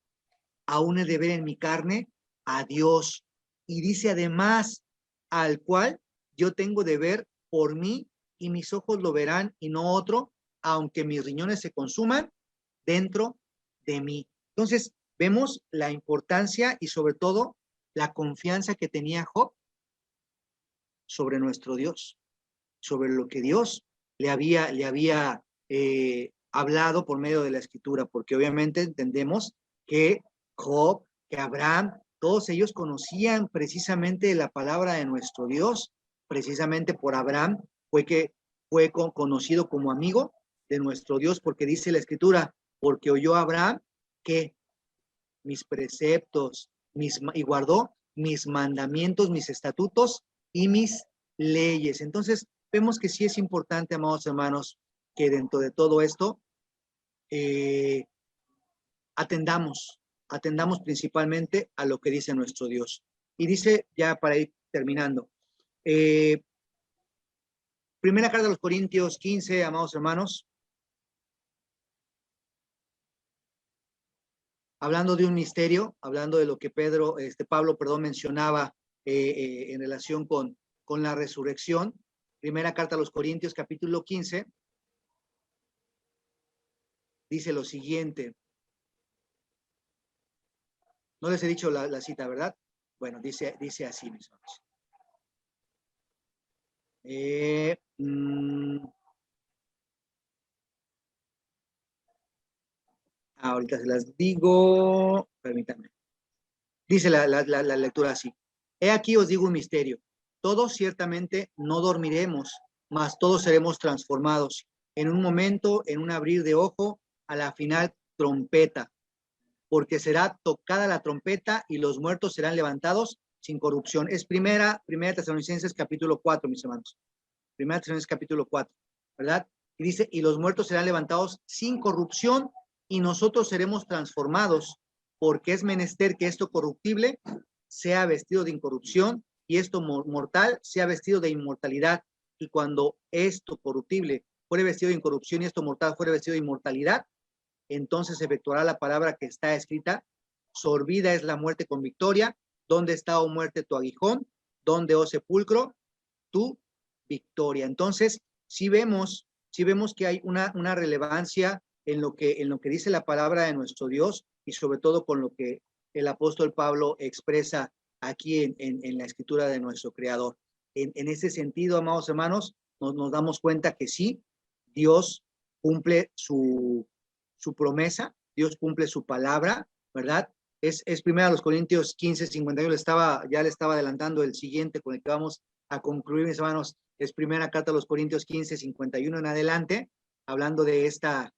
Aún he de ver en mi carne a Dios. Y dice además, al cual yo tengo de ver por mí y mis ojos lo verán y no otro, aunque mis riñones se consuman dentro de mí. Entonces, vemos la importancia y sobre todo la confianza que tenía Job sobre nuestro Dios, sobre lo que Dios le había hablado por medio de la escritura, porque obviamente entendemos que Job, que Abraham, todos ellos conocían precisamente la palabra de nuestro Dios. Precisamente por Abraham fue conocido como amigo de nuestro Dios, porque dice la escritura, porque oyó Abraham que mis preceptos, y guardó mis mandamientos, mis estatutos y mis leyes. Entonces, vemos que sí es importante, amados hermanos, que dentro de todo esto eh, atendamos principalmente a lo que dice nuestro Dios. Y dice, ya para ir terminando, primera carta de los Corintios 15, amados hermanos, hablando de un misterio, hablando de lo que Pablo, mencionaba en relación con la resurrección. Primera carta a los Corintios, capítulo 15, dice lo siguiente. No les he dicho la cita, ¿verdad? Bueno, dice así, mis hermanos. Ahorita se las digo, permítanme. Dice la lectura así. He aquí os digo un misterio. Todos ciertamente no dormiremos, mas todos seremos transformados. En un momento, en un abrir de ojo, a la final trompeta. Porque será tocada la trompeta y los muertos serán levantados sin corrupción. Es primera Tesalonicenses capítulo 4, mis hermanos. Primera Tesalonicenses capítulo 4, ¿verdad? Y dice, y los muertos serán levantados sin corrupción y nosotros seremos transformados, porque es menester que esto corruptible sea vestido de incorrupción y esto mortal sea vestido de inmortalidad. Y cuando esto corruptible fuere vestido de incorrupción y esto mortal fuere vestido de inmortalidad, entonces se efectuará la palabra que está escrita, sorbida es la muerte con victoria. ¿Dónde está, oh muerte, tu aguijón? ¿Dónde, oh sepulcro, tu victoria? Entonces, sí vemos que hay una relevancia en lo que dice la palabra de nuestro Dios y sobre todo con lo que el apóstol Pablo expresa aquí en la escritura de nuestro Creador. En ese sentido, amados hermanos, nos damos cuenta que sí, Dios cumple su promesa, Dios cumple su palabra, ¿verdad? Es primero a los Corintios 15, 51, ya le estaba adelantando el siguiente con el que vamos a concluir, mis hermanos. Es primera carta a los Corintios 15, 51 en adelante, hablando de esta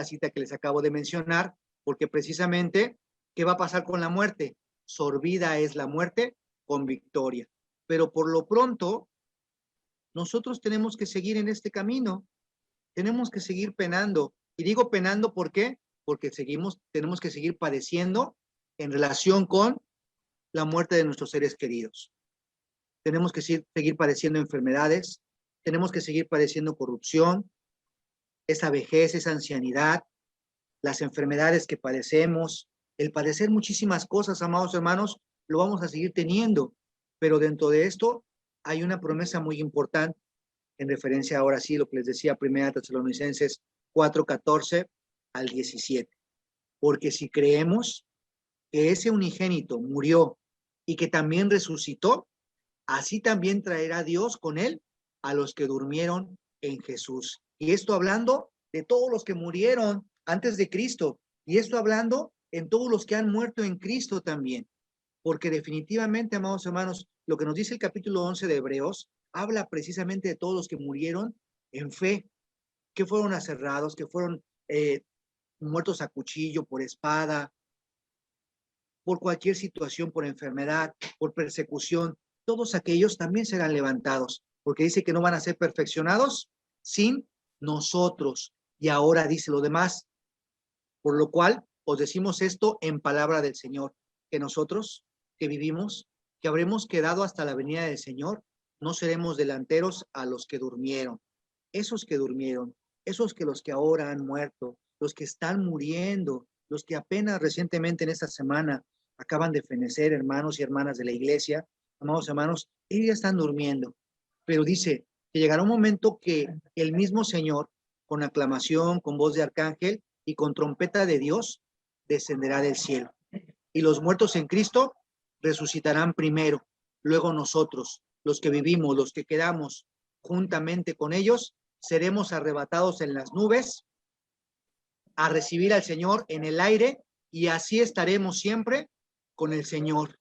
cita que les acabo de mencionar, porque precisamente, ¿qué va a pasar con la muerte? Sorbida es la muerte con victoria. Pero por lo pronto, nosotros tenemos que seguir en este camino, tenemos que seguir penando. Y digo penando, ¿por qué? porque tenemos que seguir padeciendo en relación con la muerte de nuestros seres queridos. Tenemos que seguir padeciendo enfermedades, tenemos que seguir padeciendo corrupción, esa vejez, esa ancianidad, las enfermedades que padecemos, el padecer muchísimas cosas, amados hermanos, lo vamos a seguir teniendo, pero dentro de esto hay una promesa muy importante en referencia ahora sí lo que les decía 1 Tesalonicenses 4:14 al 17, porque si creemos que ese unigénito murió y que también resucitó, así también traerá Dios con él a los que durmieron en Jesús. Y esto hablando de todos los que murieron antes de Cristo, y esto hablando en todos los que han muerto en Cristo también, porque definitivamente, amados hermanos, lo que nos dice el capítulo 11 de Hebreos, habla precisamente de todos los que murieron en fe, que fueron aserrados, que fueron muertos a cuchillo, por espada, por cualquier situación, por enfermedad, por persecución. Todos aquellos también serán levantados, porque dice que no van a ser perfeccionados sin nosotros. Y ahora dice lo demás, por lo cual os decimos esto en palabra del Señor, que nosotros que vivimos, que habremos quedado hasta la venida del Señor, no seremos delanteros a los que durmieron. Esos que durmieron, esos que los que ahora han muerto, los que están muriendo, los que apenas recientemente en esta semana acaban de fenecer, hermanos y hermanas de la iglesia, amados hermanos, ellos ya están durmiendo. Pero dice que llegará un momento que el mismo Señor, con aclamación, con voz de arcángel y con trompeta de Dios, descenderá del cielo. Y los muertos en Cristo resucitarán primero, luego nosotros, los que vivimos, los que quedamos juntamente con ellos, seremos arrebatados en las nubes a recibir al Señor en el aire y así estaremos siempre con el Señor.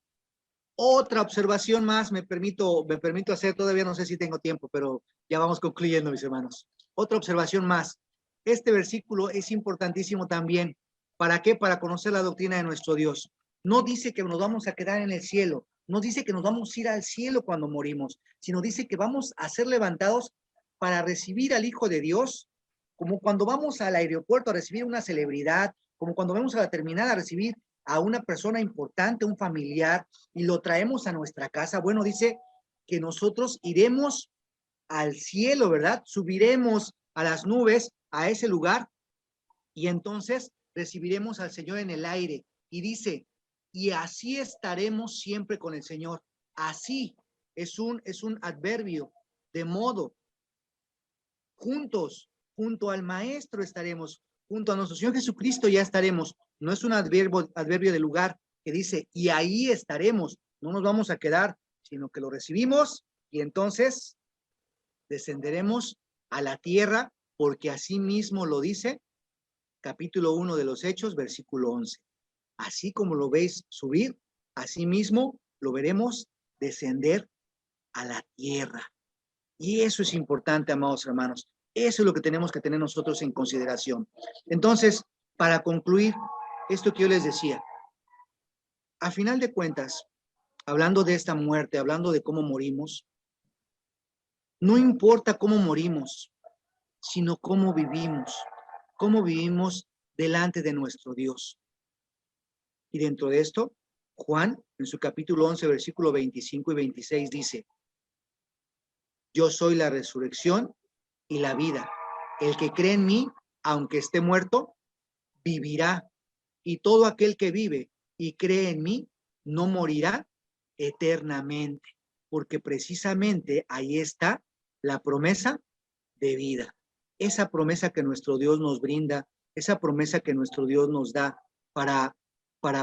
Otra observación más me permito hacer, todavía no sé si tengo tiempo, pero ya vamos concluyendo, mis hermanos. Otra observación más. Este versículo es importantísimo también. ¿Para qué? Para conocer la doctrina de nuestro Dios. No dice que nos vamos a quedar en el cielo, no dice que nos vamos a ir al cielo cuando morimos, sino dice que vamos a ser levantados para recibir al Hijo de Dios, como cuando vamos al aeropuerto a recibir una celebridad, como cuando vamos a la terminal a recibir a una persona importante, un familiar, y lo traemos a nuestra casa. Bueno, dice que nosotros iremos al cielo, ¿verdad? Subiremos a las nubes, a ese lugar, y entonces recibiremos al Señor en el aire. Y dice, y así estaremos siempre con el Señor. Así es un adverbio, de modo, juntos, junto al Maestro estaremos, junto a nuestro Señor Jesucristo ya estaremos. No es un adverbio de lugar que dice, y ahí estaremos, no nos vamos a quedar, sino que lo recibimos y entonces descenderemos a la tierra, porque así mismo lo dice capítulo 1 de los Hechos, versículo 11. Así como lo veis subir, así mismo lo veremos descender a la tierra. Y eso es importante, amados hermanos. Eso es lo que tenemos que tener nosotros en consideración. Entonces, para concluir esto que yo les decía, a final de cuentas, hablando de esta muerte, hablando de cómo morimos, no importa cómo morimos, sino cómo vivimos delante de nuestro Dios. Y dentro de esto, Juan, en su capítulo 11, versículo 25 y 26, dice, yo soy la resurrección y la vida. El que cree en mí, aunque esté muerto, vivirá. Y todo aquel que vive y cree en mí, no morirá eternamente. Porque precisamente ahí está la promesa de vida. Esa promesa que nuestro Dios nos brinda, esa promesa que nuestro Dios nos da para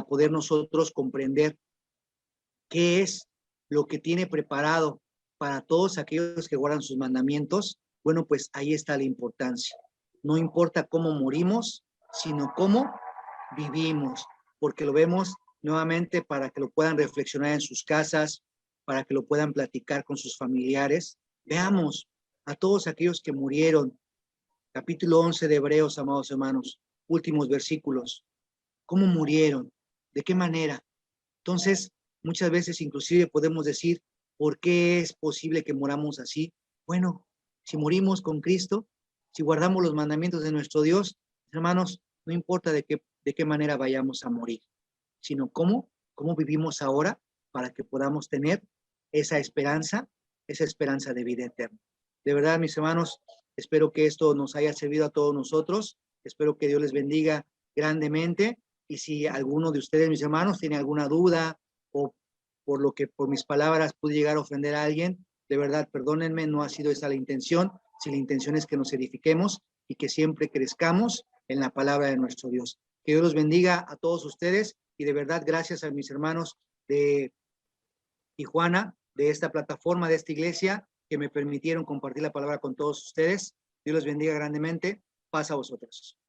poder nosotros comprender qué es lo que tiene preparado para todos aquellos que guardan sus mandamientos. Bueno, pues ahí está la importancia. No importa cómo morimos, sino cómo vivimos, porque lo vemos nuevamente para que lo puedan reflexionar en sus casas, para que lo puedan platicar con sus familiares. Veamos a todos aquellos que murieron. Capítulo 11 de Hebreos, amados hermanos, últimos versículos. ¿Cómo murieron? ¿De qué manera? Entonces, muchas veces inclusive podemos decir, ¿por qué es posible que moramos así? Bueno, si morimos con Cristo, si guardamos los mandamientos de nuestro Dios, hermanos, no importa de qué manera vayamos a morir, sino cómo vivimos ahora para que podamos tener esa esperanza de vida eterna. De verdad, mis hermanos, espero que esto nos haya servido a todos nosotros. Espero que Dios les bendiga grandemente. Y si alguno de ustedes, mis hermanos, tiene alguna duda o por mis palabras pude llegar a ofender a alguien, de verdad, perdónenme, no ha sido esa la intención. Si la intención es que nos edifiquemos y que siempre crezcamos en la palabra de nuestro Dios. Que Dios los bendiga a todos ustedes y de verdad gracias a mis hermanos de Tijuana, de esta plataforma, de esta iglesia, que me permitieron compartir la palabra con todos ustedes. Dios los bendiga grandemente. Paz a vosotros.